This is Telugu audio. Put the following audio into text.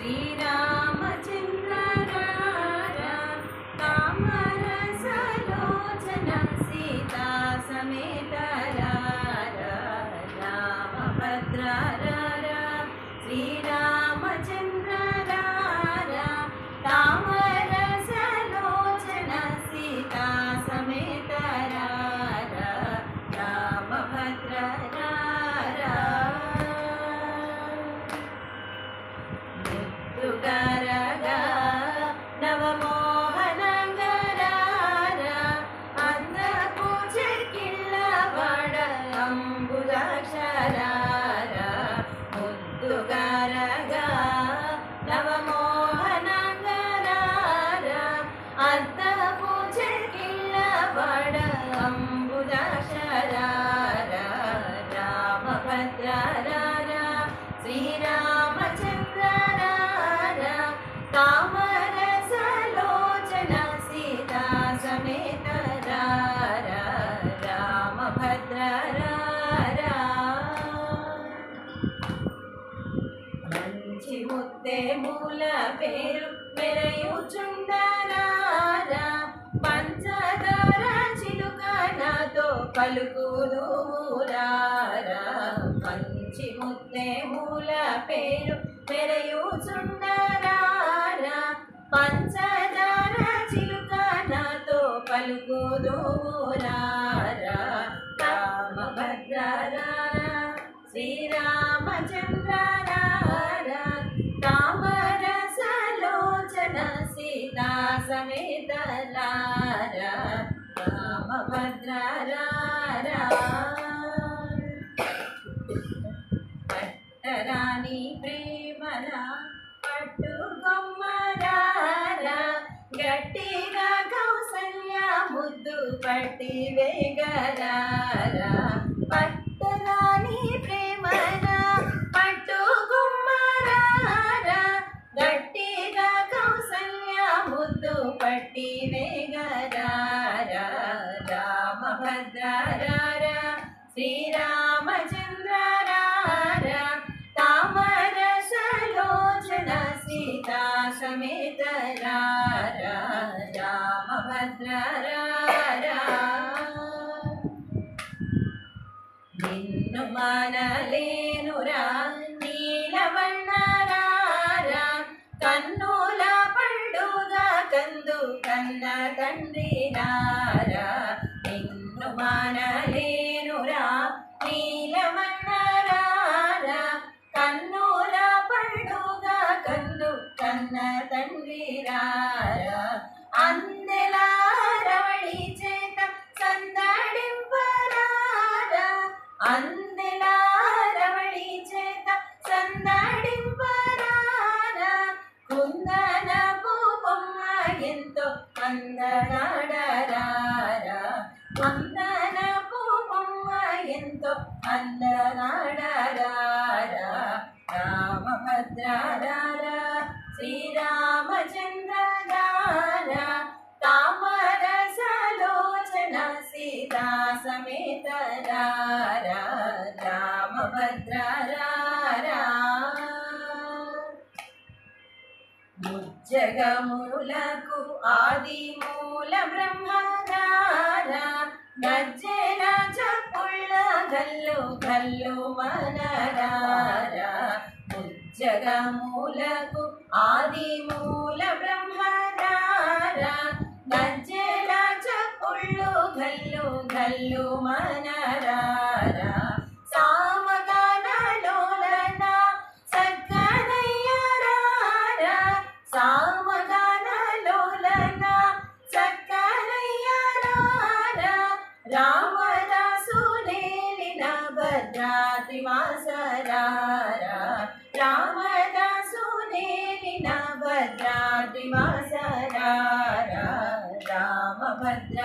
శ్రీరామచంద్ర కామరసలోచన సీతా సమేత రామభద్ర శ్రీరామచంద్ర కామరసలోచన సీతా సమేత రామభద్ర మృత్యుకరగా నవమోహనంగరారా అందకు చెక్కిళ్ళవాడ అంబుదాక్షరారా ముద్దుకరగా నవమోహనంగరారా అందకు చెక్కిళ్ళవాడ అంబుదాక్షరారా రామభద్ర శ్రీరామచంద్ర కామరసలోచన సీతా సమేత రామభద్ర మంచి ముద్దే మూల పేరు మెరయుచుండరారా పంచదార చిలుక నాతో పలుకుదురారా మంచి ముద్దే మూల పేరు మెరయుచుండరారా పంచదార చిలుక నాతో పలుకుదురారా రామభద్ర శ్రీరామచంద్ర కామరసలోచన సీతా సమేత రామభద్ర పట్టరాని ప్రేమల పట్టుకొమ్మరారా గట్టిగా కౌసల్య ముద్దు పట్టి వేగరారా పట్టరాని ప్రేమల పట్టుకొమ్మరారా గట్టిగా కౌసల్య ముద్దు పట్టి వేగరారా రామభద్ర శ్రీరామచంద్ర కామరసలోచన సీతా సమేత రామభద్ర నిన్ను మానలేనురా నీలవన్నరారా కన్నుల పండుగ కందు కన్న తండ్రి రారా నిన్ను మానలేనురా నీలవన్నరారా కన్నుల పండుగ కందు కన్న తండ్రి రారా అందెలారవళి చేత సందడింపరారా అందెలారవళి చేత సందడింపరారా కుందన పూపమ్మ ఎంతో అందనాడరారా కుందన పూపమ్మ ఎంతో అందనాడరారా రామభద్ర శ్రీరామచంద్ర కామరసలోచన సీతా సమేత రామభద్ర ముజ్జగములకు ఆది మూల బ్రహ్మనారా గజ్జెల చప్పుళ్ళ గల్లు గల్లు మనరారా ముజ్జగములకు ఆది మూల బ్రహ్మనారా గజ్జెల చప్పుళ్ళు గల్లు గల్లు మనరారా సామగానలోలన సక్కనయ్యరారా సామగానలోలన సక్కనయ్యరారా రామదాసు నేలిన భద్రాద్రివాసరారా రామదాసు నేలిన భద్రాద్రివాసరారా రామభద్ర